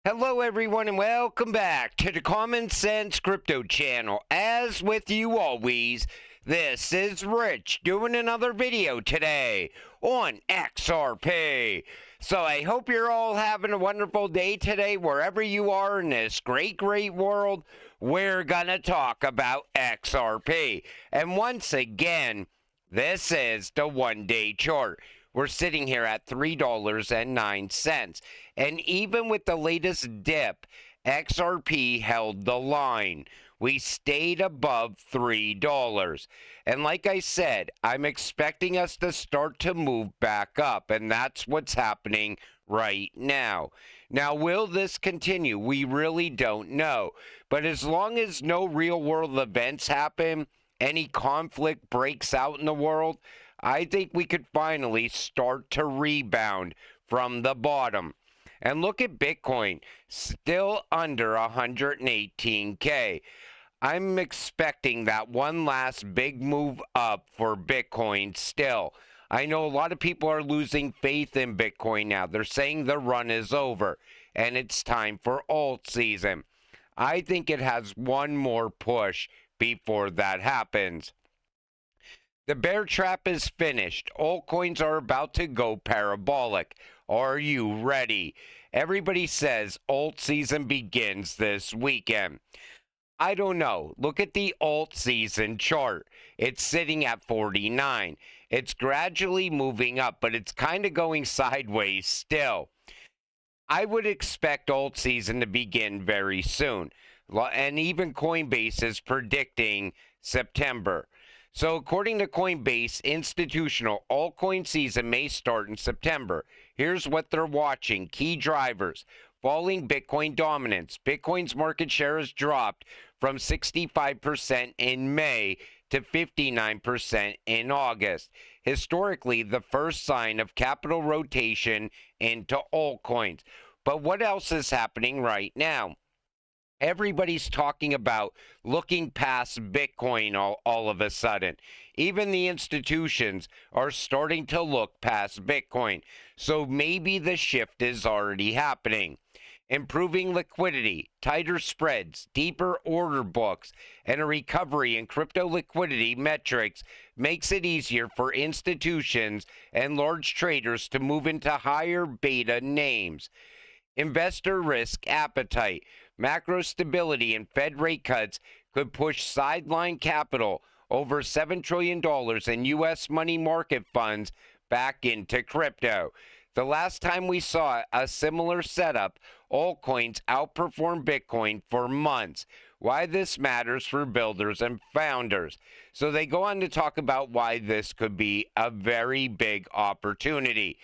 Hello everyone and welcome back to the Common Sense Crypto channel. As with you always, this is Rich doing another video today on XRP. So I hope you're all having a wonderful day today wherever you are in this great world. We're gonna talk about XRP. And once again, this is the one-day chart. We're sitting here at $3.09. And even with the latest dip, XRP held the line. We stayed above $3. And like I said, I'm expecting us to start to move back up. And that's what's happening right now. Now, will this continue? We really don't know. But as long as no real world events happen, any conflict breaks out in the world, I think we could finally start to rebound from the bottom. And look at Bitcoin, still under 118K. I'm expecting that one last big move up for Bitcoin still. I know a lot of people are losing faith in Bitcoin now. They're saying the run is over and it's time for Altseason. I think it has one more push before that happens. The bear trap is finished. Altcoins are about to go parabolic. Are you ready? Everybody says Altseason begins this weekend. I don't know. Look at the Altseason chart. It's sitting at 49. It's gradually moving up, but it's kind of going sideways still. I would expect Altseason to begin very soon. And even Coinbase is predicting September. So according to Coinbase, institutional altcoin season may start in September. Here's what they're watching. Key drivers. Falling Bitcoin dominance. Bitcoin's market share has dropped from 65% in May to 59% in August. Historically, the first sign of capital rotation into altcoins. But what else is happening right now? Everybody's talking about looking past Bitcoin all of a sudden. Even the institutions are starting to look past Bitcoin. So maybe the shift is already happening. Improving liquidity, tighter spreads, deeper order books, and a recovery in crypto liquidity metrics makes it easier for institutions and large traders to move into higher beta names. Investor risk appetite. Macro stability and Fed rate cuts could push sideline capital over $7 trillion in U.S. money market funds back into crypto. The last time we saw a similar setup, altcoins outperformed Bitcoin for months. Why this matters for builders and founders. So they go on to talk about why this could be a very big opportunity.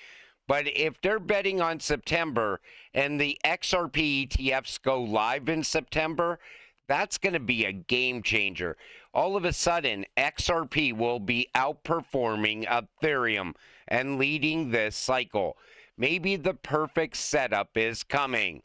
But if they're betting on September and the XRP ETFs go live in September, that's going to be a game changer. All of a sudden, XRP will be outperforming Ethereum and leading this cycle. Maybe the perfect setup is coming.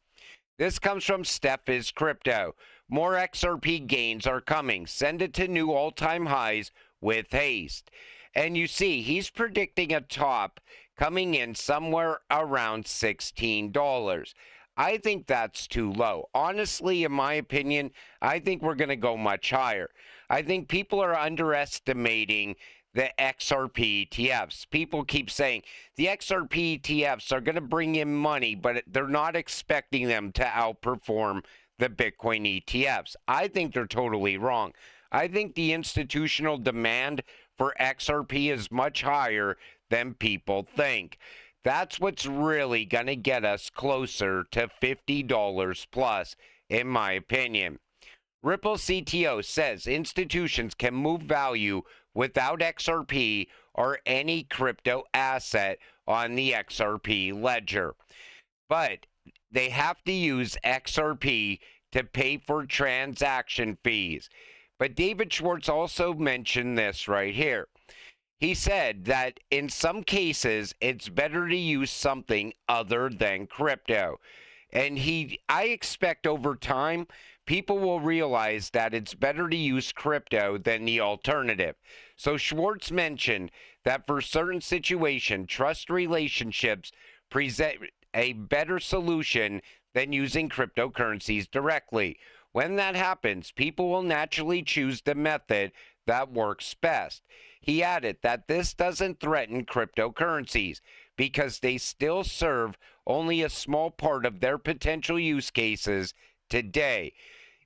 This comes from Steph is Crypto. More XRP gains are coming. Send it to new all-time highs with haste. And you see, he's predicting a top coming in somewhere around $16. I think that's too low. Honestly, in my opinion, I think we're going to go much higher. I think people are underestimating the XRP ETFs. People keep saying the XRP ETFs are going to bring in money, but they're not expecting them to outperform the Bitcoin ETFs. I think they're totally wrong. I think the institutional demand for XRP is much higher than people think. That's what's really going to get us closer to $50 plus, in my opinion. Ripple CTO says institutions can move value without XRP or any crypto asset on the XRP ledger. But they have to use XRP to pay for transaction fees. But David Schwartz also mentioned this right here. He said that in some cases, it's better to use something other than crypto. And I expect over time, people will realize that it's better to use crypto than the alternative. So Schwartz mentioned that for certain situations, trust relationships present a better solution than using cryptocurrencies directly. When that happens, people will naturally choose the method that works best. He added that this doesn't threaten cryptocurrencies because they still serve only a small part of their potential use cases today.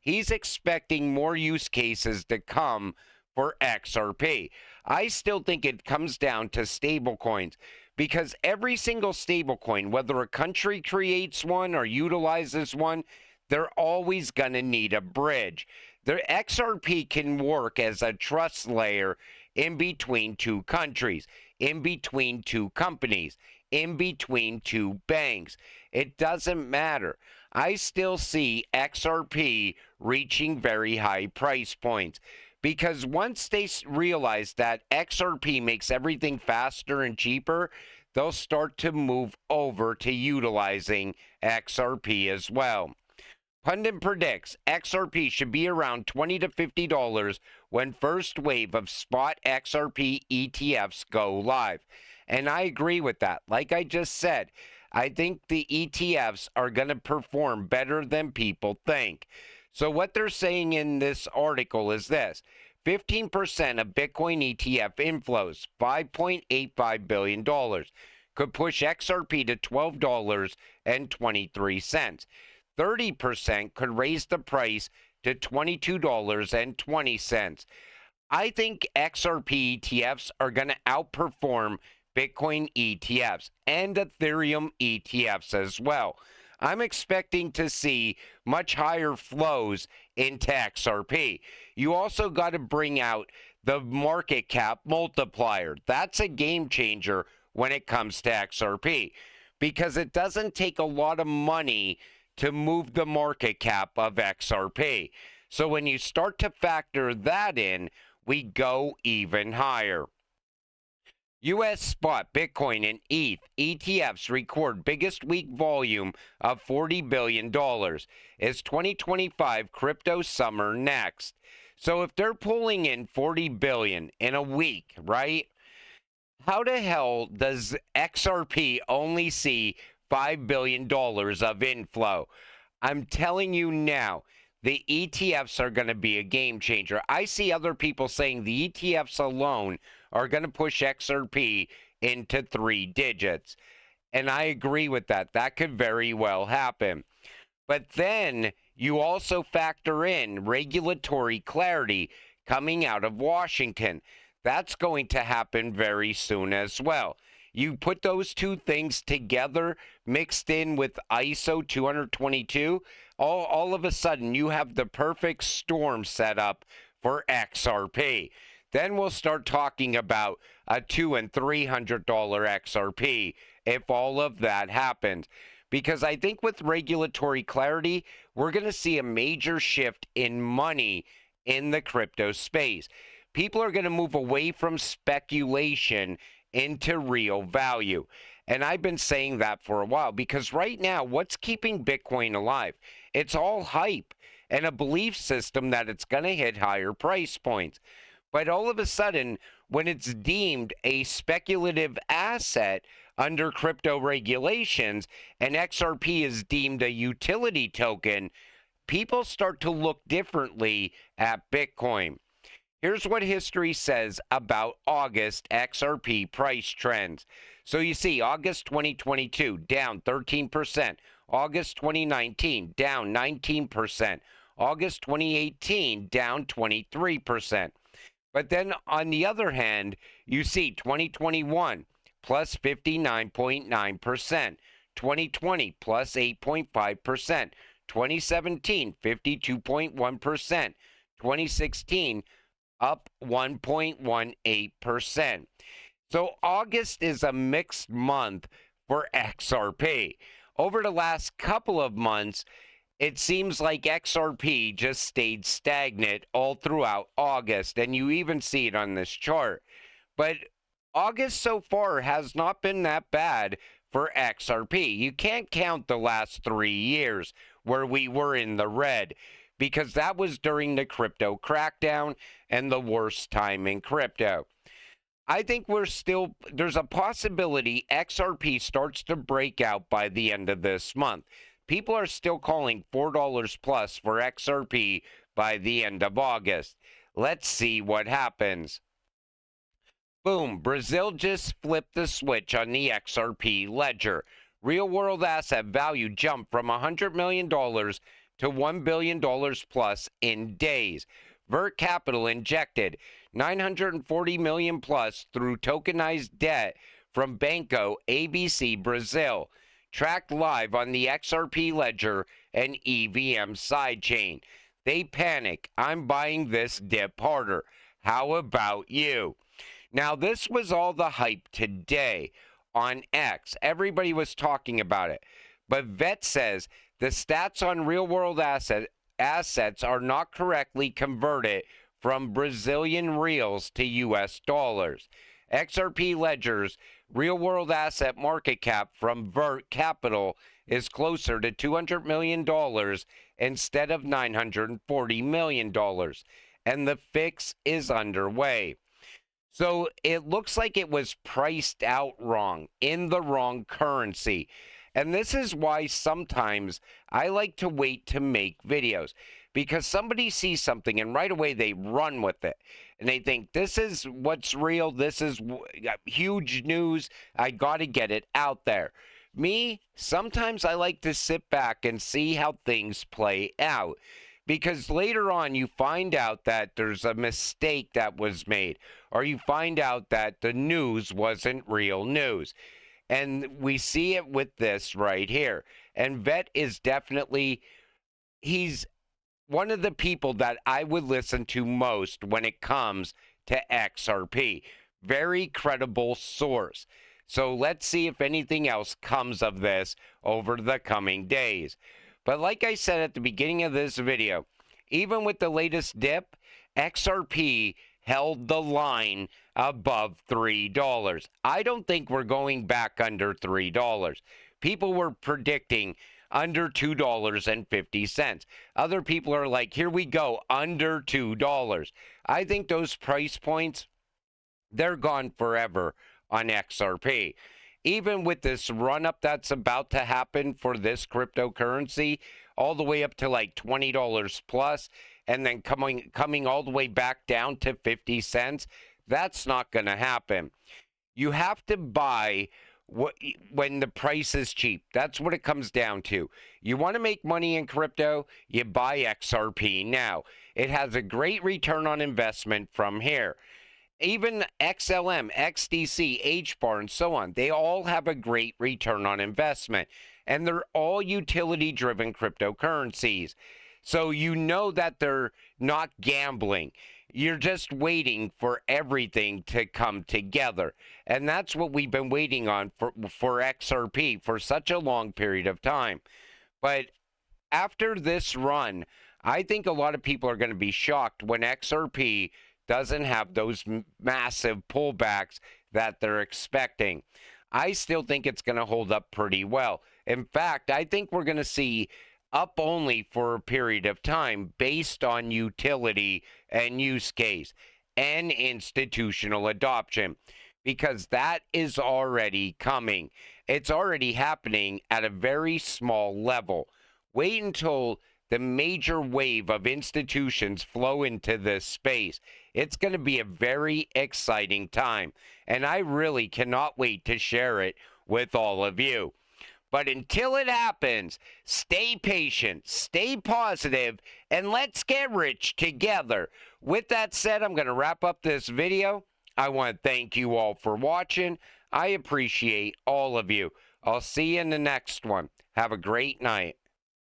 He's expecting more use cases to come for XRP. I still think it comes down to stablecoins because every single stablecoin, whether a country creates one or utilizes one, they're always going to need a bridge. The XRP can work as a trust layer in between two countries, in between two companies, in between two banks. It doesn't matter. I still see XRP reaching very high price points because once they realize that XRP makes everything faster and cheaper, they'll start to move over to utilizing XRP as well. Pundit predicts XRP should be around $20 to $50 when first wave of spot XRP ETFs go live. And I agree with that. Like I just said, I think the ETFs are going to perform better than people think. So what they're saying in this article is this: 15% of Bitcoin ETF inflows, $5.85 billion, could push XRP to $12.23. 30% could raise the price to $22.20. I think XRP ETFs are going to outperform Bitcoin ETFs and Ethereum ETFs as well. I'm expecting to see much higher flows into XRP. You also got to bring out the market cap multiplier. That's a game changer when it comes to XRP because it doesn't take a lot of money to move the market cap of XRP. So when you start to factor that in, we go even higher. U.S. spot Bitcoin and ETH ETFs record biggest week volume of $40 billion. Is 2025 crypto summer next? So if they're pulling in $40 billion in a week, right? How the hell does XRP only see $5 billion of inflow? I'm telling you now, the ETFs are going to be a game changer. I see other people saying the ETFs alone are going to push XRP into 3 digits. And I agree with that. That could very well happen. But then you also factor in regulatory clarity coming out of Washington. That's going to happen very soon as well. You put those two things together, mixed in with ISO 222, all of a sudden you have the perfect storm set up for XRP. Then we'll start talking about a $200 and $300 XRP if all of that happens. Because I think with regulatory clarity, we're going to see a major shift in money in the crypto space. People are going to move away from speculation into real value. And I've been saying that for a while because right now, what's keeping Bitcoin alive? It's all hype and a belief system that it's going to hit higher price points. But all of a sudden, when it's deemed a speculative asset under crypto regulations and XRP is deemed a utility token, people start to look differently at Bitcoin. Here's what history says about August XRP price trends. So you see, August 2022, down 13%. August 2019, down 19%. August 2018, down 23%. But then on the other hand, you see 2021, plus 59.9%. 2020, plus 8.5%. 2017, 52.1%. 2016, up 1.18%. So August is a mixed month for XRP. Over the last couple of months, it seems like XRP just stayed stagnant all throughout August, and you even see it on this chart. But August so far has not been that bad for XRP. You can't count the last 3 years where we were in the red, because that was during the crypto crackdown and the worst time in crypto. I think there's a possibility XRP starts to break out by the end of this month. People are still calling $4 plus for XRP by the end of August. Let's see what happens. Boom, Brazil just flipped the switch on the XRP ledger. Real world asset value jumped from $100 million to $1 billion plus in days. Vert Capital injected $940 million plus through tokenized debt from Banco ABC Brazil. Tracked live on the XRP ledger and EVM sidechain. They panic. I'm buying this dip harder. How about you? Now, this was all the hype today on X. Everybody was talking about it. But Vet says the stats on real-world assets are not correctly converted from Brazilian reals to U.S. dollars. XRP Ledger's real-world asset market cap from Vert Capital is closer to $200 million instead of $940 million. And the fix is underway. So it looks like it was priced out wrong, in the wrong currency. And this is why sometimes I like to wait to make videos, because somebody sees something and right away they run with it. And they think, this is what's real, this is huge news, I got to get it out there. Me, sometimes I like to sit back and see how things play out. Because later on you find out that there's a mistake that was made, or you find out that the news wasn't real news. And we see it with this right here. And Vet is definitely, he's one of the people that I would listen to most when it comes to XRP. Very credible source. So let's see if anything else comes of this over the coming days. But like I said at the beginning of this video, even with the latest dip, XRP held the line above $3. I don't think we're going back under $3. People were predicting under $2.50. Other people are like, here we go, under $2. I think those price points, they're gone forever on XRP. Even with this run-up that's about to happen for this cryptocurrency, all the way up to like $20 plus, and then coming all the way back down to 50 cents, that's not going to happen. You have to buy when the price is cheap. That's what it comes down to. You want to make money in crypto, you buy XRP now. It has a great return on investment from here. Even XLM, XDC, HBAR, and so on, they all have a great return on investment. And they're all utility-driven cryptocurrencies. So you know that they're not gambling. You're just waiting for everything to come together. And that's what we've been waiting on for XRP for such a long period of time. But after this run, I think a lot of people are going to be shocked when XRP doesn't have those massive pullbacks that they're expecting. I still think it's going to hold up pretty well. In fact, I think we're going to see up only for a period of time based on utility and use case and institutional adoption, because that is already coming. It's already happening at a very small level. Wait until the major wave of institutions flow into this space. It's going to be a very exciting time, and I really cannot wait to share it with all of you. But until it happens, stay patient, stay positive, and let's get rich together. With that said, I'm going to wrap up this video. I want to thank you all for watching. I appreciate all of you. I'll see you in the next one. Have a great night.